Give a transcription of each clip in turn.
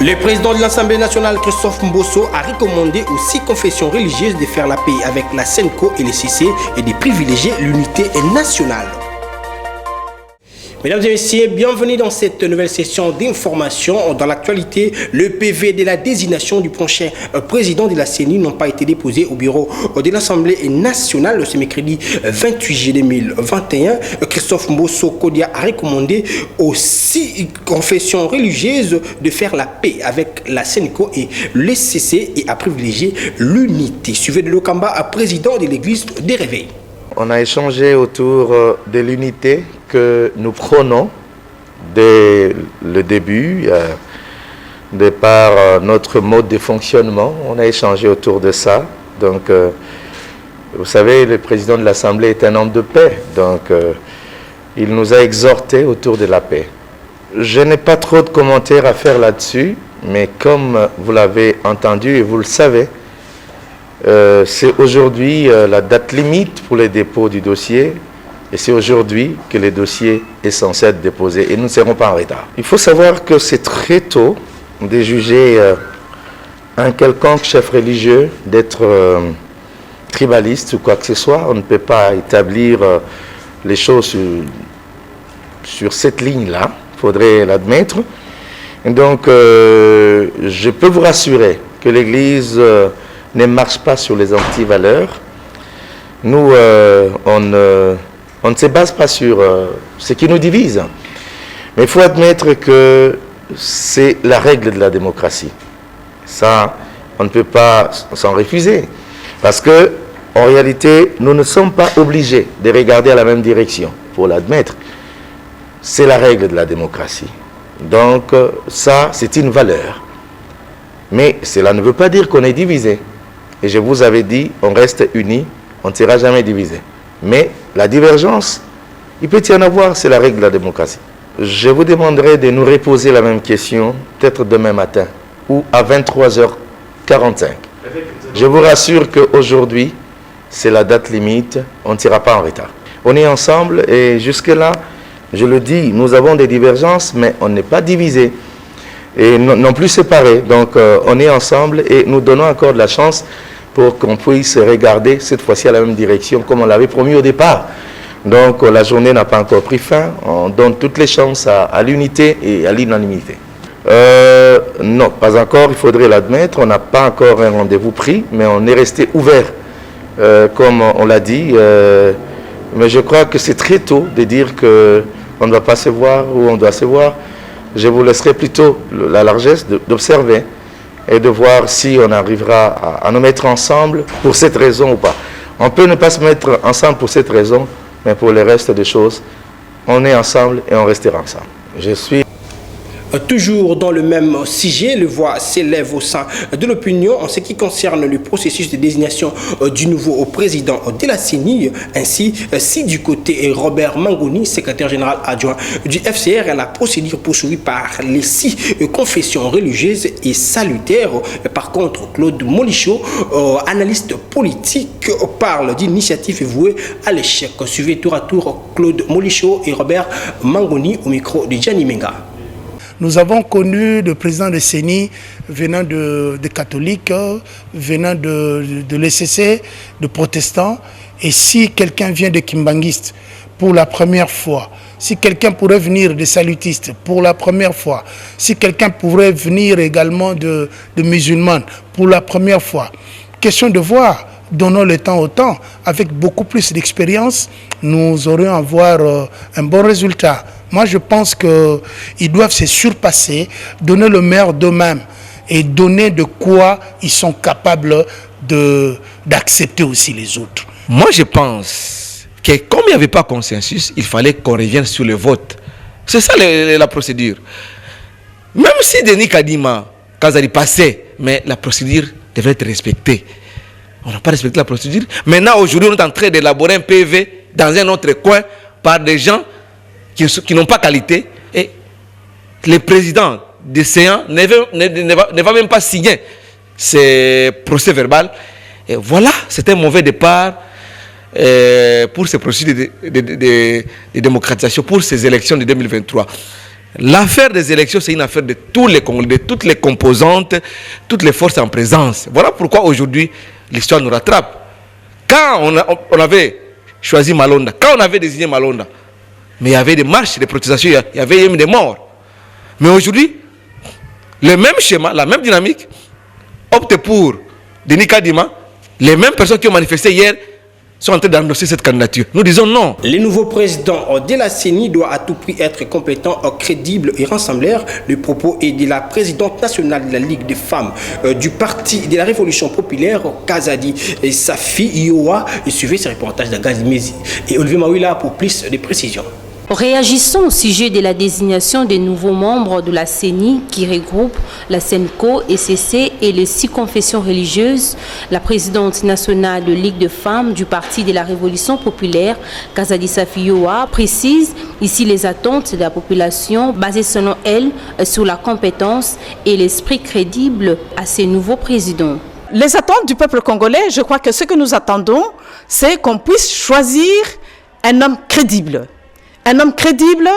Le président de l'Assemblée nationale, Christophe Mbosso, a recommandé aux 6 confessions religieuses de faire la paix avec la SENCO et les CC et de privilégier l'unité nationale. Mesdames et messieurs, bienvenue dans cette nouvelle session d'information. Dans l'actualité, le PV de la désignation du prochain président de la CENI n'ont pas été déposés au bureau de l'Assemblée nationale ce mercredi 28 juillet 2021. Christophe Mbosso Kodia a recommandé aux 6 confessions religieuses de faire la paix avec la SENCO et le CC et à privilégier l'unité. Suivez de Lokamba, président de l'église des Réveils. On a échangé autour de l'unité que nous prônons dès le début, de par notre mode de fonctionnement. On a échangé autour de ça. Donc, vous savez, le président de l'Assemblée est un homme de paix. Donc, il nous a exhortés autour de la paix. Je n'ai pas trop de commentaires à faire là-dessus, mais comme vous l'avez entendu et vous le savez, c'est aujourd'hui la date limite pour le dépôt du dossier et c'est aujourd'hui que le dossier est censé être déposé et nous ne serons pas en retard. Il faut savoir que c'est très tôt de juger un quelconque chef religieux d'être tribaliste ou quoi que ce soit. On ne peut pas établir les choses sur cette ligne-là, il faudrait l'admettre. Donc je peux vous rassurer que l'Église ne marche pas sur les antivaleurs. Nous, on ne se base pas sur ce qui nous divise. Mais il faut admettre que c'est la règle de la démocratie. Ça, on ne peut pas s'en refuser. Parce que, en réalité, nous ne sommes pas obligés de regarder à la même direction. Il faut l'admettre. C'est la règle de la démocratie. Donc, ça, c'est une valeur. Mais cela ne veut pas dire qu'on est divisé. Et je vous avais dit, on reste unis, on ne sera jamais divisé. Mais la divergence, il peut y en avoir, c'est la règle de la démocratie. Je vous demanderai de nous reposer la même question, peut-être demain matin, ou à 23h45. Je vous rassure qu'aujourd'hui, c'est la date limite, on ne sera pas en retard. On est ensemble et jusque-là, je le dis, nous avons des divergences, mais on n'est pas divisés. Et non plus séparés. Donc on est ensemble et nous donnons encore de la chance pour qu'on puisse regarder cette fois-ci à la même direction comme on l'avait promis au départ. Donc la journée n'a pas encore pris fin. On donne toutes les chances à l'unité et à l'unanimité. Non, pas encore, il faudrait l'admettre. On n'a pas encore un rendez-vous pris, mais on est resté ouvert, comme on l'a dit. Mais je crois que c'est très tôt de dire qu'on ne va pas se voir ou on doit se voir. Je vous laisserai plutôt la largesse d'observer et de voir si on arrivera à nous mettre ensemble pour cette raison ou pas. On peut ne pas se mettre ensemble pour cette raison, mais pour le reste des choses, on est ensemble et on restera ensemble. Je suis... Toujours dans le même sujet, le voix s'élève au sein de l'opinion en ce qui concerne le processus de désignation du nouveau président de la CENI. Ainsi, si du côté Robert Mangoni, secrétaire général adjoint du FCR, la procédure poursuivie par les 6 confessions religieuses est salutaire. Par contre, Claude Molichot, analyste politique, parle d'initiative vouée à l'échec. Suivez tour à tour Claude Molichot et Robert Mangoni au micro de Gianni Menga. Nous avons connu le président de CENI venant de catholiques, venant de l'ECC, de protestants. Et si quelqu'un vient de Kimbanguiste pour la première fois, si quelqu'un pourrait venir de salutistes pour la première fois, si quelqu'un pourrait venir également de musulmans pour la première fois, question de voir. Donnons le temps au temps. Avec beaucoup plus d'expérience, nous aurions à avoir un bon résultat. Moi, je pense qu'ils doivent se surpasser, donner le meilleur d'eux-mêmes et donner de quoi ils sont capables d'accepter aussi les autres. Moi, je pense que comme il n'y avait pas consensus, il fallait qu'on revienne sur le vote. C'est ça la procédure. Même si Denis Kadima, Kazari passait, mais la procédure devait être respectée. On n'a pas respecté la procédure. Maintenant, aujourd'hui, on est en train d'élaborer un PV dans un autre coin par des gens qui n'ont pas qualité. Et le président des séances ne va même pas signer ces procès-verbal. Et voilà, c'est un mauvais départ pour ces procédures de démocratisation, pour ces élections de 2023. L'affaire des élections, c'est une affaire de tous les Congolais, de toutes les composantes, toutes les forces en présence. Voilà pourquoi aujourd'hui, l'histoire nous rattrape. Quand on avait choisi Malonda, quand on avait désigné Malonda, mais il y avait des marches, des protestations, il y avait même des morts. Mais aujourd'hui, le même schéma, la même dynamique, opte pour Denis Kadima. Les mêmes personnes qui ont manifesté hier sont en train d'endosser cette candidature. Nous disons non. Le nouveau président de la CENI doit à tout prix être compétent, crédible et rassembleur. Le propos est de la présidente nationale de la Ligue des femmes du Parti de la Révolution populaire, Kazadi Safi Yoa. Suivez ce reportage d'Agazimezi et Olivier Mawila pour plus de précisions. Réagissant au sujet de la désignation des nouveaux membres de la CENI qui regroupe la SENCO, ECC et les 6 confessions religieuses, la présidente nationale de Ligue de femmes du Parti de la Révolution populaire, Kazadi Safi-Yoa, précise ici les attentes de la population basées selon elle sur la compétence et l'esprit crédible à ces nouveaux présidents. Les attentes du peuple congolais, je crois que ce que nous attendons, c'est qu'on puisse choisir un homme crédible. Un homme crédible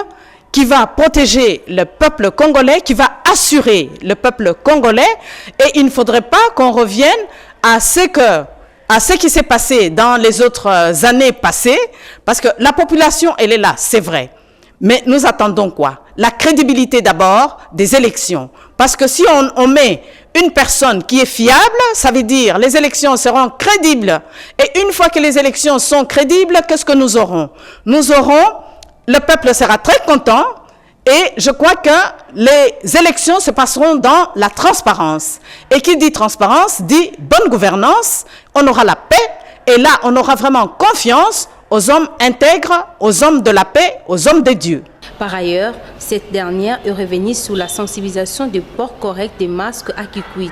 qui va protéger le peuple congolais, qui va assurer le peuple congolais. Et il ne faudrait pas qu'on revienne à ce qui s'est passé dans les autres années passées, parce que la population, elle est là, c'est vrai. Mais nous attendons quoi? La crédibilité d'abord des élections. Parce que si on met une personne qui est fiable, ça veut dire les élections seront crédibles. Et une fois que les élections sont crédibles, qu'est-ce que nous aurons? Nous aurons... Le peuple sera très content et je crois que les élections se passeront dans la transparence. Et qui dit transparence dit bonne gouvernance, on aura la paix et là on aura vraiment confiance aux hommes intègres, aux hommes de la paix, aux hommes de Dieu. Par ailleurs, cette dernière est revenue sur la sensibilisation du port correct des masques à Kikwit.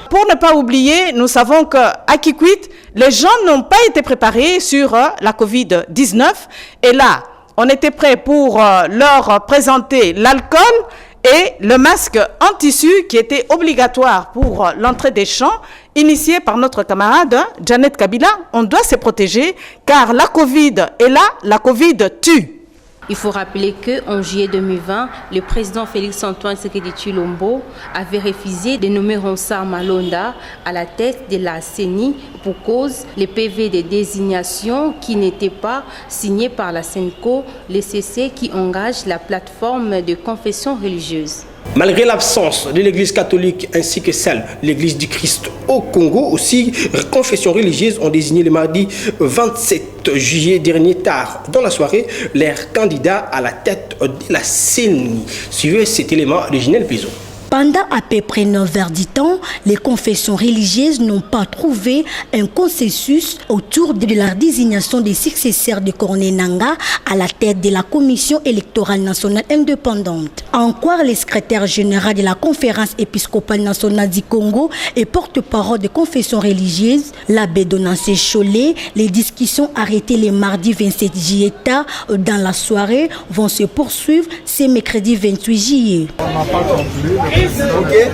Pour ne pas oublier, nous savons qu'à Kikwit, les gens n'ont pas été préparés sur la Covid-19 et là, on était prêt pour leur présenter l'alcool et le masque en tissu qui était obligatoire pour l'entrée des champs, initié par notre camarade Janet Kabila. On doit se protéger car la Covid est là, la Covid tue. Il faut rappeler qu'en juillet 2020, le président Félix-Antoine Tshisekedi Tshilombo avait refusé de nommer Ronsard Malonda à la tête de la CENI pour cause les PV de désignation qui n'étaient pas signés par la SENCO, l'ECC qui engage la plateforme de confession religieuse. Malgré l'absence de l'Église catholique ainsi que celle de l'Église du Christ au Congo, aussi confessions religieuses ont désigné le mardi 27 juillet dernier tard dans la soirée leurs candidats à la tête de la CENI. Suivez cet élément de Ginelle Pézo. Pendant à peu près 9 heures du temps, les confessions religieuses n'ont pas trouvé un consensus autour de la désignation des successeurs de Corneille Nangaa à la tête de la Commission électorale nationale indépendante. En quoi le secrétaire général de la Conférence épiscopale nationale du Congo et porte-parole des confessions religieuses, l'abbé Donancé Cholet, les discussions arrêtées le mardi 27 juillet tard dans la soirée vont se poursuivre ce mercredi 28 juillet. On n'a pas conclu. Okay.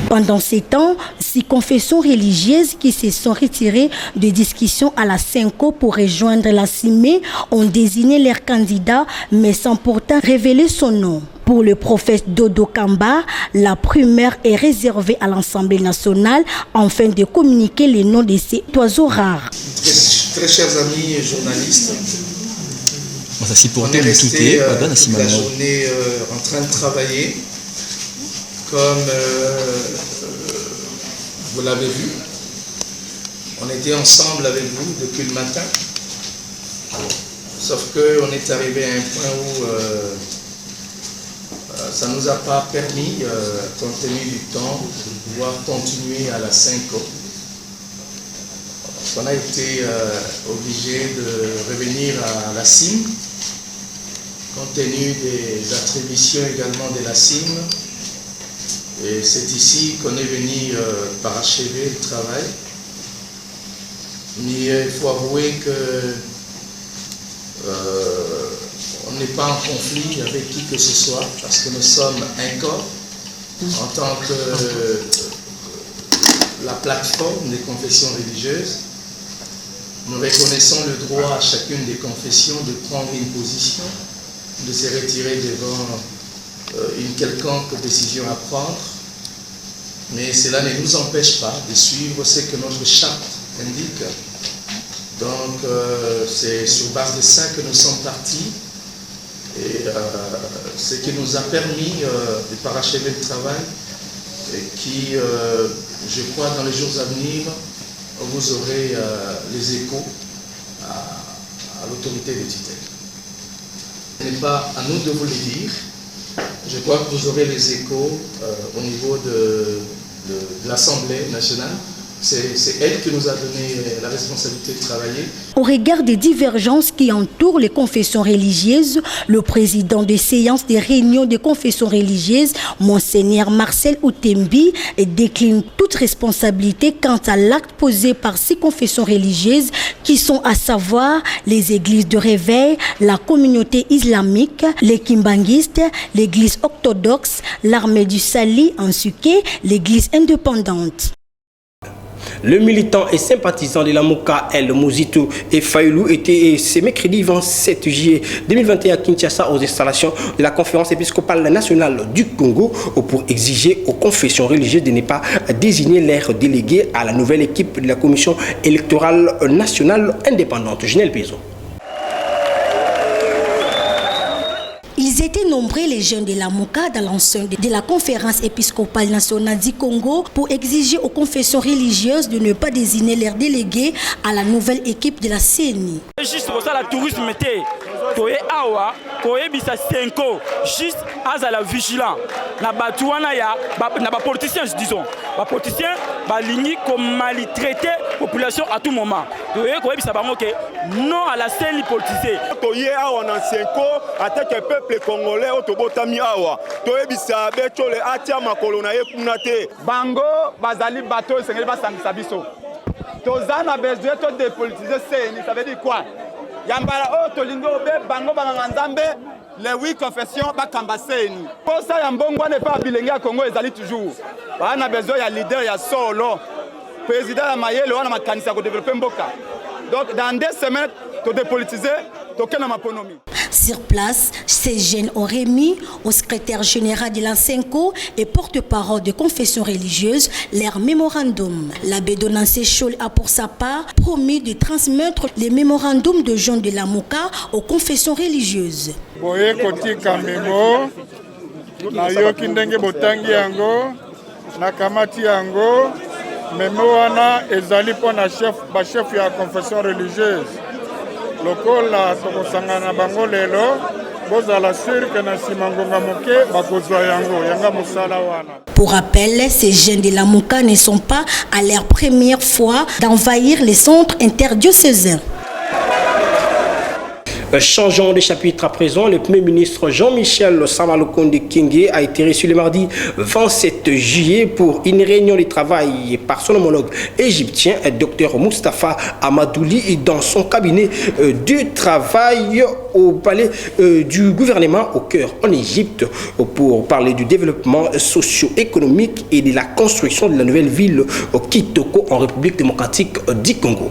Pendant ces temps, 6 confessions religieuses qui se sont retirées de discussion à la SENCO pour rejoindre la CIME ont désigné leurs candidats, mais sans pourtant révéler son nom. Pour le prophète Dodo Kamba, la primaire est réservée à l'Assemblée nationale afin de communiquer les noms de ces oiseaux rares. Très chers amis et journalistes, on est resté toute la journée en train de travailler, comme vous l'avez vu. On était ensemble avec vous depuis le matin, sauf qu'on est arrivé à un point où ça ne nous a pas permis, compte tenu du temps, de pouvoir continuer à la SENCO. On a été obligé de revenir à la CIM, compte tenu des attributions également de la CIM. Et c'est ici qu'on est venu parachever le travail. Mais il faut avouer que on n'est pas en conflit avec qui que ce soit, parce que nous sommes un corps en tant que la plateforme des confessions religieuses. Nous reconnaissons le droit à chacune des confessions de prendre une position, de se retirer devant une quelconque décision à prendre, mais cela ne nous empêche pas de suivre ce que notre charte indique. Donc c'est sur base de ça que nous sommes partis et ce qui nous a permis de parachever le travail et qui, je crois, dans les jours à venir, vous aurez les échos à l'autorité de tutelle. Ce n'est pas à nous de vous le dire. Je crois que vous aurez les échos au niveau de l'Assemblée nationale. C'est elle qui nous a donné la responsabilité de travailler. Au regard des divergences qui entourent les confessions religieuses, le président des séances des réunions des confessions religieuses, Monseigneur Marcel Outembi, décline toute responsabilité quant à l'acte posé par ces confessions religieuses qui sont à savoir les églises de réveil, la communauté islamique, les kimbanguistes, l'église orthodoxe, l'armée du Sali ainsi que l'église indépendante. Le militant et sympathisant de la Mouka, El Mouzitou et Fayoulou était ce mercredi 27 juillet 2021 à Kinshasa aux installations de la conférence épiscopale nationale du Congo pour exiger aux confessions religieuses de ne pas désigner leurs délégués à la nouvelle équipe de la commission électorale nationale indépendante. Genel Pézo. Ils étaient nombreux les jeunes de la Mouka dans l'enceinte de la conférence épiscopale nationale du Congo pour exiger aux confessions religieuses de ne pas désigner leurs délégués à la nouvelle équipe de la CENI. Juste pour ça, la tourisme était awa, bisa senko, juste à la vigilance. Na batouana ya, na ba politiciens disons, ba politiciens ba ligni comme maltraiter population à tout moment. Bisa bango que non à la CENI politisée. Toye awa na senko, attaque le peuple congolais otobotami awa. Toye bisa beto le atia makolo na ye kunate. Bango bazali bato sengeli basangisa biso. Tozana besoin to dépolitiser CENI, ça veut dire quoi? Yambala o tolingo be bango banganga nzambe les 8 confessions bakamba CENI. Pour ça yambongo n'est pas bilingue à Congo ezali toujours. Bana besoin ya leader ya solo. Président ya mayele wana makanisa ko développer mboka. Donc dans 2 semaines to dépolitiser to kena maponomi. Sur place, ces jeunes ont remis au secrétaire général de l'Ansenco et porte-parole de confession religieuse leur mémorandum. L'abbé Donancé Chol a pour sa part promis de transmettre les mémorandums de Jean de la Mouka aux confessions religieuses. Boye koti kamemo na yoki ndenge botangi yango na kamati yango memo wana ezali pona chef ya confession religieuse. Lokola tokosangana bango lelo bozala sûr que na simangonga moke bakozwa yango yanga musala wana. Pour rappel, ces jeunes de la Mouka ne sont pas à leur première fois d'envahir les centres interdiocésains. Changeons de chapitre à présent. Le Premier ministre Jean-Michel Samalukonde Kyenge a été reçu le mardi 27 juillet pour une réunion de travail par son homologue égyptien, Dr Moustapha Amadouli, dans son cabinet de travail au palais du gouvernement au cœur en Égypte pour parler du développement socio-économique et de la construction de la nouvelle ville Kitoko en République démocratique du Congo.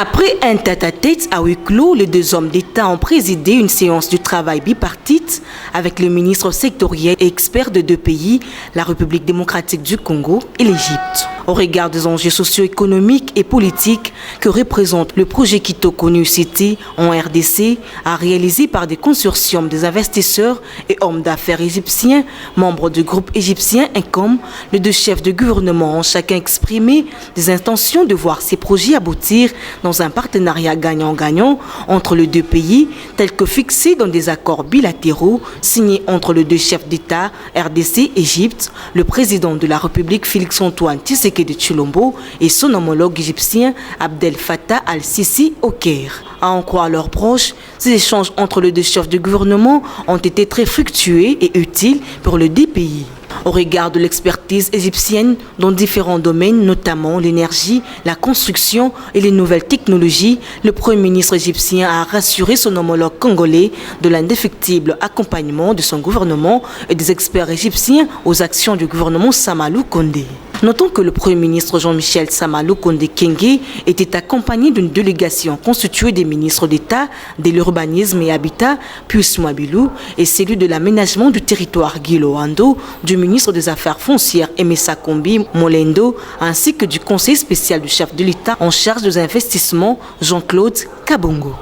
Après un tête-à-tête à huis clos, les 2 hommes d'État ont présidé une séance de travail bipartite avec le ministre sectoriel et expert de 2 pays, la République démocratique du Congo et l'Égypte. Au regard des enjeux socio-économiques et politiques que représente le projet Kitoko New City en RDC, à réaliser par des consortiums des investisseurs et hommes d'affaires égyptiens, membres du groupe égyptien INCOM, les 2 chefs de gouvernement ont chacun exprimé des intentions de voir ces projets aboutir dans un partenariat gagnant-gagnant entre les 2 pays, tel que fixé dans des accords bilatéraux signés entre les 2 chefs d'État RDC-Égypte, le président de la République Félix-Antoine Tshisekedi de Tshilombo et son homologue égyptien Abdel Fattah al-Sisi au Caire. À en croire leurs proches, ces échanges entre les 2 chefs de gouvernement ont été très fructueux et utiles pour les 2 pays. Au regard de l'expertise égyptienne dans différents domaines, notamment l'énergie, la construction et les nouvelles technologies, le Premier ministre égyptien a rassuré son homologue congolais de l'indéfectible accompagnement de son gouvernement et des experts égyptiens aux actions du gouvernement Samalukonde. Notons que le Premier ministre Jean-Michel Sama Lukonde Kyenge était accompagné d'une délégation constituée des ministres d'État, de l'urbanisme et habitat, Pius Mwabilou, et celui de l'aménagement du territoire Guilo Ando, du ministre des Affaires foncières Emessa Kombi Molendo, ainsi que du conseiller spécial du chef de l'État en charge des investissements Jean-Claude Kabongo.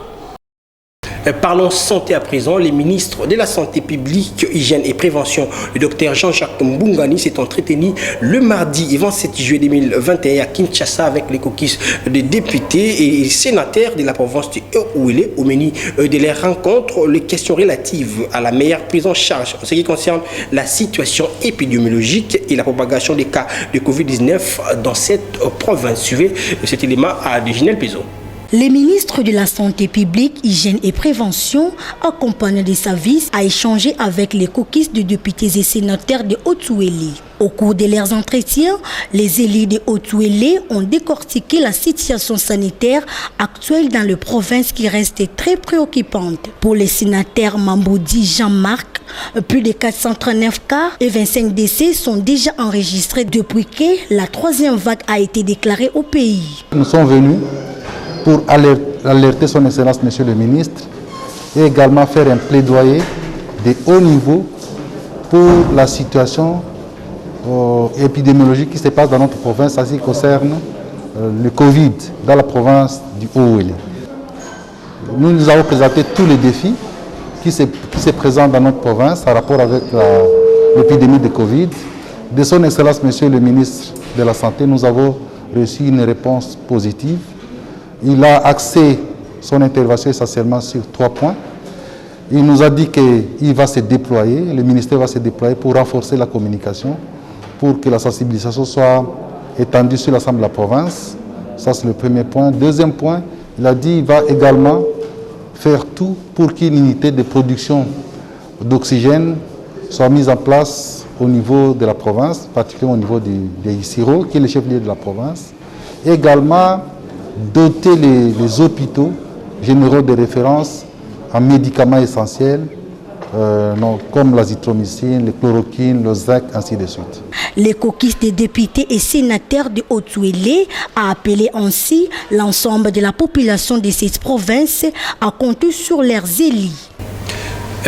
Parlons santé à présent. Les ministres de la Santé publique, Hygiène et Prévention, le docteur Jean-Jacques Mbungani, s'est entretenu le mardi 27 juillet 2021 à Kinshasa avec les caucus de députés et sénateurs de la province du Haut-Ouélé. Au menu de les rencontres, les questions relatives à la meilleure prise en charge en ce qui concerne la situation épidémiologique et la propagation des cas de Covid-19 dans cette province. Suivez cet élément à Ginel Pézo. Les ministres de la Santé publique, Hygiène et Prévention, accompagnés des services, a échangé avec les caucus de députés et sénateurs de Haut-Ouélé. Au cours de leurs entretiens, les élus de Haut-Ouélé ont décortiqué la situation sanitaire actuelle dans la province qui reste très préoccupante. Pour les sénateurs Mamboudi Jean-Marc, plus de 439 cas et 25 décès sont déjà enregistrés depuis que la troisième vague a été déclarée au pays. Nous sommes venus pour alerter son Excellence, Monsieur le Ministre, et également faire un plaidoyer de haut niveau pour la situation épidémiologique qui se passe dans notre province, en ce qui concerne le Covid dans la province du Haut-Ouélé. Nous avons présenté tous les défis qui se présentent dans notre province en rapport avec l'épidémie de Covid. De son Excellence, Monsieur le Ministre de la Santé, nous avons reçu une réponse positive. Il a axé son intervention essentiellement sur 3 points. Il nous a dit qu'il va se déployer, le ministère va se déployer pour renforcer la communication, pour que la sensibilisation soit étendue sur l'ensemble de la province. Ça, c'est le premier point. Deuxième point, il a dit qu'il va également faire tout pour qu'une unité de production d'oxygène soit mise en place au niveau de la province, particulièrement au niveau de Isiro, qui est le chef-lieu de la province. Également, doter les hôpitaux généraux de référence en médicaments essentiels comme l'azithromycine, le chloroquine, le zinc, ainsi de suite. Les caucus des députés et sénateurs de Haut-Ouélé a appelé ainsi l'ensemble de la population de cette province à compter sur leurs élus.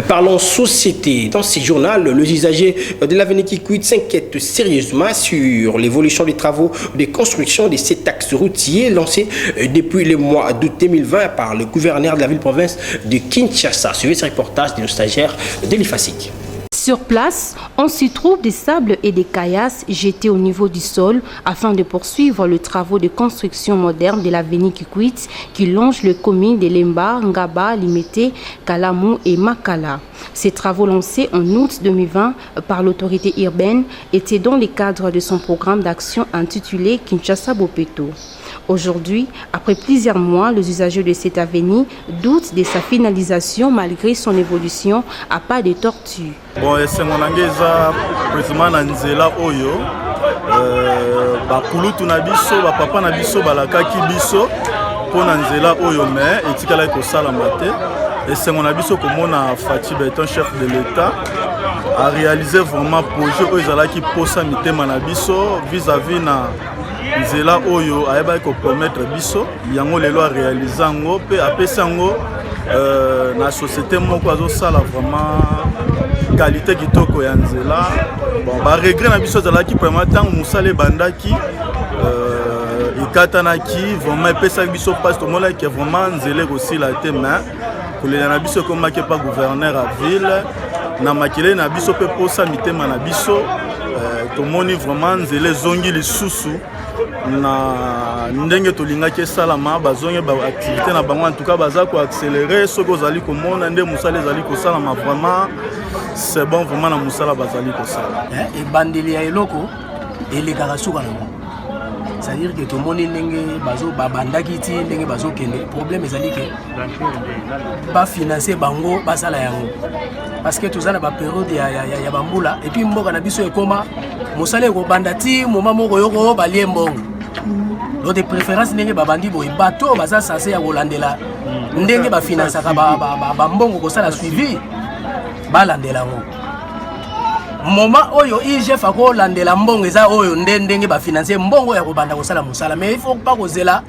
Parlons société. Dans ce journal, les usagers de l'avenue Kikwit s'inquiètent sérieusement sur l'évolution des travaux de construction de cet axe routier lancé depuis le mois d'août 2020 par le gouverneur de la ville-province de Kinshasa. Suivez ce reportage de nos stagiaires de l'IFASIC. Sur place, on s'y trouve des sables et des caillasses jetés au niveau du sol afin de poursuivre les travaux de construction moderne de l'avenue Kikwit qui longe les communes de Lemba, Ngaba, Limete, Kalamou et Makala. Ces travaux lancés en août 2020 par l'autorité urbaine étaient dans le cadre de son programme d'action intitulé Kinshasa Bopeto. Aujourd'hui, après plusieurs mois, les usagers de cette avenue doutent de sa finalisation malgré son évolution à pas de tortue. Bon, c'est mon angeza précisément na nzela oyo ba kulutu na biso ba papa na biso balakaki biso pour na nzela oyo mais etikala ko sala maté et c'est mon abiso komona Fati Beton chef de l'État a réalisé vraiment projet oyo zalaki posa mitema na biso vis-à-vis na nzela oyo ayeba ko promettre biso yango lelo a réaliser ngo pe apesa ngo na société moko azo sala vraiment qualité kitoko ya nzela bon ba regret na biso zalaki vraiment tant musale bandaki ikatanaki vraiment pesa biso passe to mola ki vraiment nzela aussi la te mais kolela na biso comme ke pas gouverneur à ville na makile na biso pe posa mitema na biso to moni vraiment nzela zongi lisusu na ndenge tolingaki salama bazonge ba activité na bango en tout cas baza ko accélérer soko zali ko mona nde musale zali ko salama vraiment c'est bon vraiment na musala bazali ko sala et bandeli ya eloko et les garasuka na c'est-à-dire que tout le monde ndenge bazo babandaki ti ndenge bazo kende problème ezali ke ba financer bango basala yango parce que tout ça na ba période ya bambula et puis mboka na biso ekoma musale ko bandati moma moko yoko balie mbongo donc de préférence ndenge babandi boy bato baza censé ya kolandela ndenge ba financer ka ba mbongo ko sala suivi balandela ngo moment oyo IGF akolandela mbongo eza oyo ndenge bafinanse mbongo ya kobanda kosala mosala mais il faut pas kozela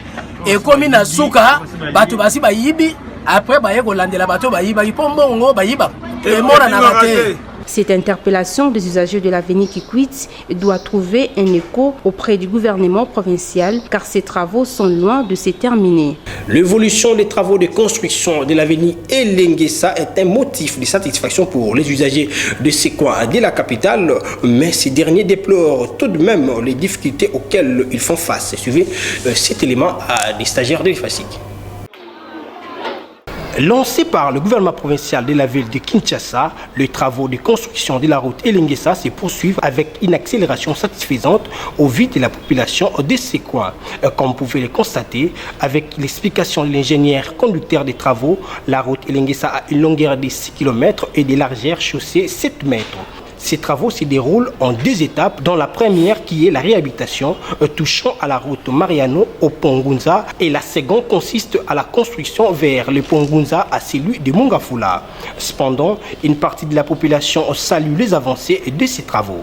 ekomi na suka bato basi bayibi après baye kolandela bato bayiba ipo mbongo bayiba emona na bate. Cette interpellation des usagers de l'avenue Kikwit doit trouver un écho auprès du gouvernement provincial car ces travaux sont loin de se terminer. L'évolution des travaux de construction de l'avenue Elenguessa est un motif de satisfaction pour les usagers de ces coins de la capitale, mais ces derniers déplorent tout de même les difficultés auxquelles ils font face. Suivez cet élément des stagiaires de l'EFASIC. Lancé par le gouvernement provincial de la ville de Kinshasa, les travaux de construction de la route Elenguessa se poursuivent avec une accélération satisfaisante au vu de la population de ces coins. Comme vous pouvez le constater, avec l'explication de l'ingénieur conducteur des travaux, la route Elenguessa a une longueur de 6 km et de largeur chaussée 7 mètres. Ces travaux se déroulent en 2 étapes, dont la première qui est la réhabilitation touchant à la route Mariano au pont Ngunza et la seconde consiste à la construction vers le pont Ngunza à celui de Mongafula. Cependant, une partie de la population salue les avancées de ces travaux.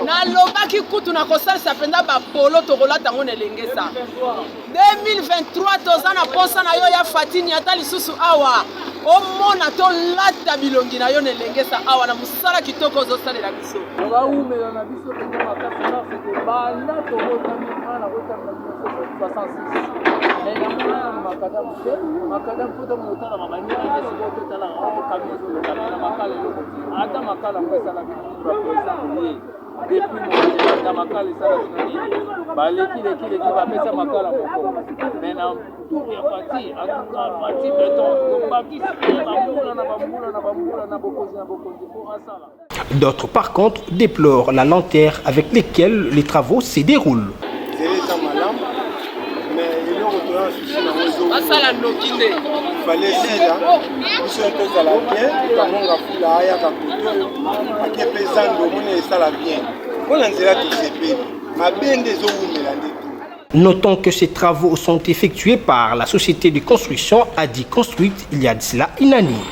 nalobaki kutu na kosalisa mpenza bapolo tokolata ngo na Elenguessa 2023 toza na posa na yo ya fatini ata lisusu awa omona tolata bilongi na yo na Elenguessa awa na mosala kitoko ozosalela biso baumela na biso mpenza makasi na fete banda tokotami ana kotanga 1966 makada mputa motala mabani ngesi kotala ngo kamio na makala loko ata makala mpesa na biso depuis mon makala sala baleki bapesa makala moko maintenant tout est parti en tout cas parti béton D'autres par contre déplorent la lenteur avec laquelle les travaux se déroulent. Notons que ces travaux sont effectués par la société de construction Adi Construite il y a de cela une année.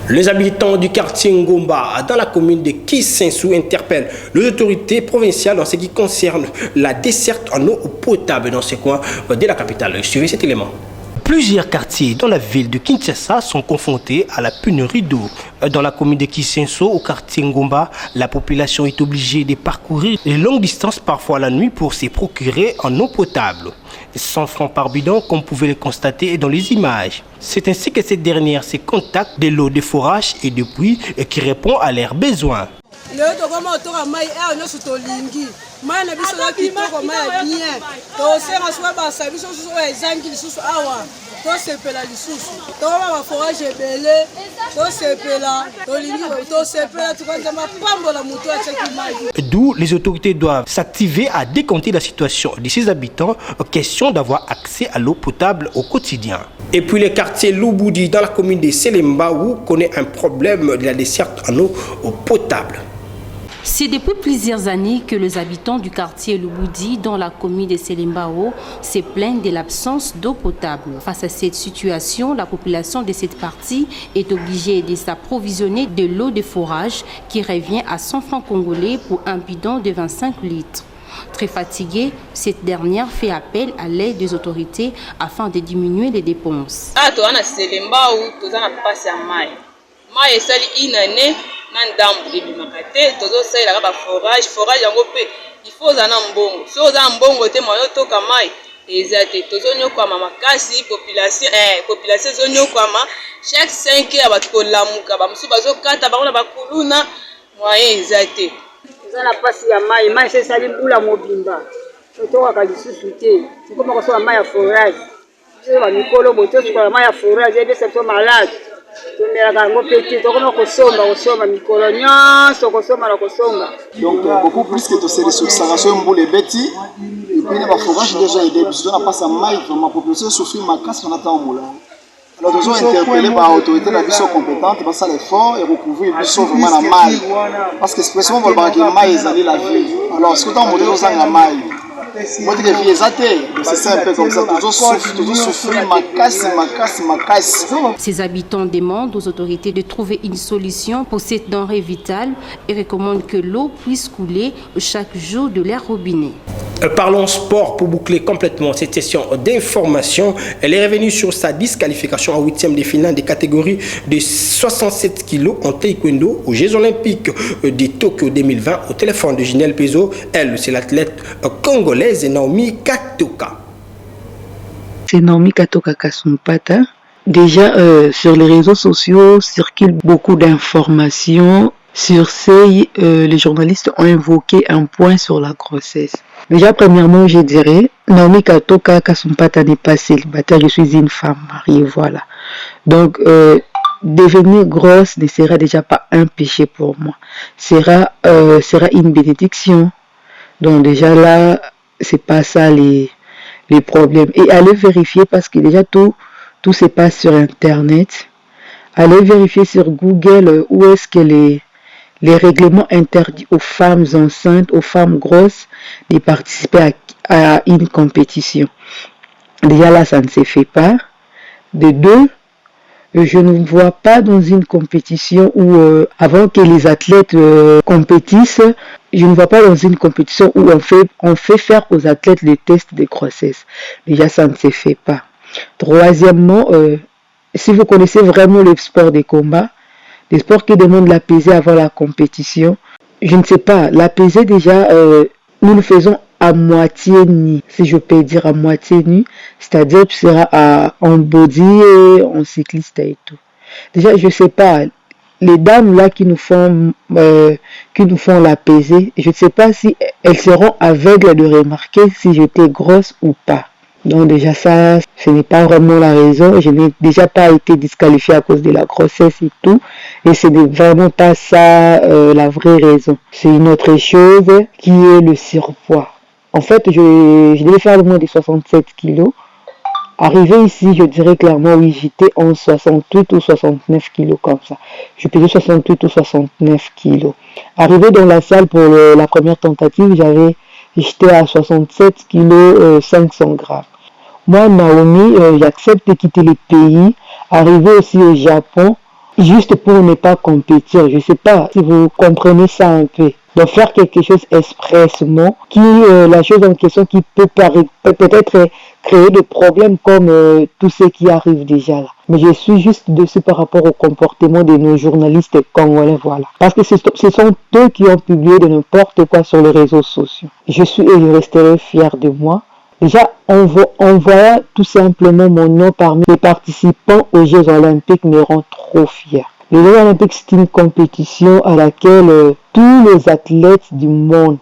Les habitants du quartier Ngomba dans la commune de Kisensu interpellent les autorités provinciales en ce qui concerne la desserte en eau potable dans ces coins de la capitale. Suivez cet élément. Plusieurs quartiers dans la ville de Kinshasa sont confrontés à la pénurie d'eau. Dans la commune de Kisenso, au quartier Ngomba, la population est obligée de parcourir de longues distances, parfois la nuit, pour se procurer en eau potable. 100 francs par bidon, comme vous pouvez le constater dans les images. C'est ainsi que cette dernière se contacte de l'eau de forage et de pluie qui répond à leurs besoins. D'où les autorités doivent s'activer à décompter la situation de ces habitants, question d'avoir accès à l'eau potable au quotidien. Et puis le quartier Louboudi dans la commune de Selembaou connaît un problème de la desserte en eau potable. C'est depuis plusieurs années que les habitants du quartier Louboudi, dans la commune de Selembao, se plaignent de l'absence d'eau potable. Face à cette situation, la population de cette partie est obligée de s'approvisionner de l'eau de forage qui revient à 100 francs congolais pour un bidon de 25 litres. Très fatiguée, cette dernière fait appel à l'aide des autorités afin de diminuer les dépenses. na ndambu ebimaka te tozosalela kaka forage yango mpe ifo oza na mbongo so oza na mbongo te moyo toka mai eza te tozonyokwama makasi population ezonyokwama chaque 5 heures bato kolamuka bamosusu bazokata bango na bakuluna moye eza te eza na pasi ya mai se esali mbula mobimba totokaka lisusu te tokoma kosola mai ya forage bamikolo boye tosukola mai ya forage edeception malade tomelaka yango mpe te tokoma kosomba mikolo nyonso kosomba na kosomba. Donc beaucoup plus que toselisukisaka so mbula ebeti epuis na baforage déjà ede biso na pasi ya mai vraiment population esouffrir makasi na ntango mbula. Alors nous avons interpellé par l'autorité la vision compétente parce que l'effort est recouvrir biso vraiment la mai parce que expressément on va que mai ezali la vie. Alors ce que tant modèle aux anga mai moi tu deviens exaté. C'est un peu comme ça. Toujours souffrir ma casse. Ces habitants demandent aux autorités de trouver une solution pour cette denrée vitale et recommandent que l'eau puisse couler chaque jour de leur robinet. Parlons sport pour boucler complètement cette session d'information. Elle est revenue sur sa disqualification en 8e de finale des catégories de 67 kg en taekwondo aux Jeux Olympiques de Tokyo 2020 au téléphone de Ginelle Pezo. Elle, c'est l'athlète congolaise Naomi Katoka. C'est Naomi Katoka Kasumpata. Déjà, sur les réseaux sociaux circulent beaucoup d'informations. Sur ces, les journalistes ont invoqué un point sur la grossesse. Déjà, premièrement, je dirais, Naomi Katoka Kasumpata n'est pas célibataire, je suis une femme mariée, voilà. Donc, devenir grosse ne sera déjà pas un péché pour moi. Sera une bénédiction. Donc, déjà là, c'est pas ça les problèmes. Et allez vérifier parce que déjà tout se passe sur Internet. Allez vérifier sur Google où est-ce que les règlements interdits aux femmes enceintes, aux femmes grosses, de participer à une compétition. Déjà là, ça ne se fait pas. De deux, je ne vois pas dans une compétition où, avant que les athlètes compétissent, je ne vois pas dans une compétition où on fait faire aux athlètes les tests de grossesse. Déjà, ça ne se fait pas. Troisièmement, si vous connaissez vraiment le sport de combat, des sports qui demandent la pesée avant la compétition, je ne sais pas, la pesée déjà, nous le faisons à moitié nu, si je peux dire à moitié nu, c'est-à-dire tu seras en body et en cycliste et tout. Déjà, je ne sais pas, les dames là qui nous font la pesée, je ne sais pas si elles seront aveugles de remarquer si j'étais grosse ou pas. Donc déjà ça, ce n'est pas vraiment la raison. Je n'ai déjà pas été disqualifiée à cause de la grossesse et tout. Et ce n'est vraiment pas ça la vraie raison. C'est une autre chose qui est le surpoids. En fait, je devais faire le moins de 67 kilos. Arrivé ici, je dirais clairement, oui, j'étais en 68 ou 69 kilos comme ça. Je pesais 68 ou 69 kilos. Arrivé dans la salle pour la première tentative, j'étais à 67 kilos 500 grammes. Moi, Naomi, j'accepte de quitter le pays, arriver aussi au Japon, juste pour ne pas compétir. Je ne sais pas si vous comprenez ça un peu. De faire quelque chose expressement, la chose en question qui peut peut-être créer des problèmes comme tout ce qui arrive déjà là. Mais je suis juste dessus par rapport au comportement de nos journalistes congolais, voilà. Parce que ce sont eux qui ont publié de n'importe quoi sur les réseaux sociaux. Je suis et je resterai fière de moi. Déjà, on voit tout simplement mon nom parmi les participants aux Jeux Olympiques me rend trop fière. Les Jeux Olympiques, c'est une compétition à laquelle tous les athlètes du monde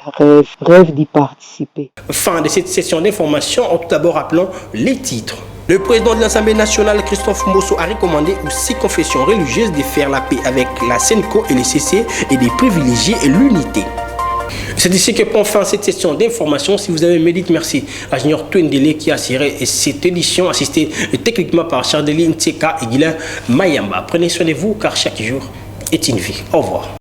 rêvent d'y participer. Fin de cette session d'information, tout d'abord rappelons les titres. Le président de l'Assemblée nationale, Christophe Mbosso, a recommandé aux 6 confessions religieuses de faire la paix avec la SENCO et le CC et de privilégier l'unité. C'est ici que prend fin cette session d'information. Si vous avez aimé, dites merci à Junior Twendele qui a assuré cette édition, assistée techniquement par Chardeline Tseka et Guilain Mayamba. Prenez soin de vous car chaque jour est une vie. Au revoir.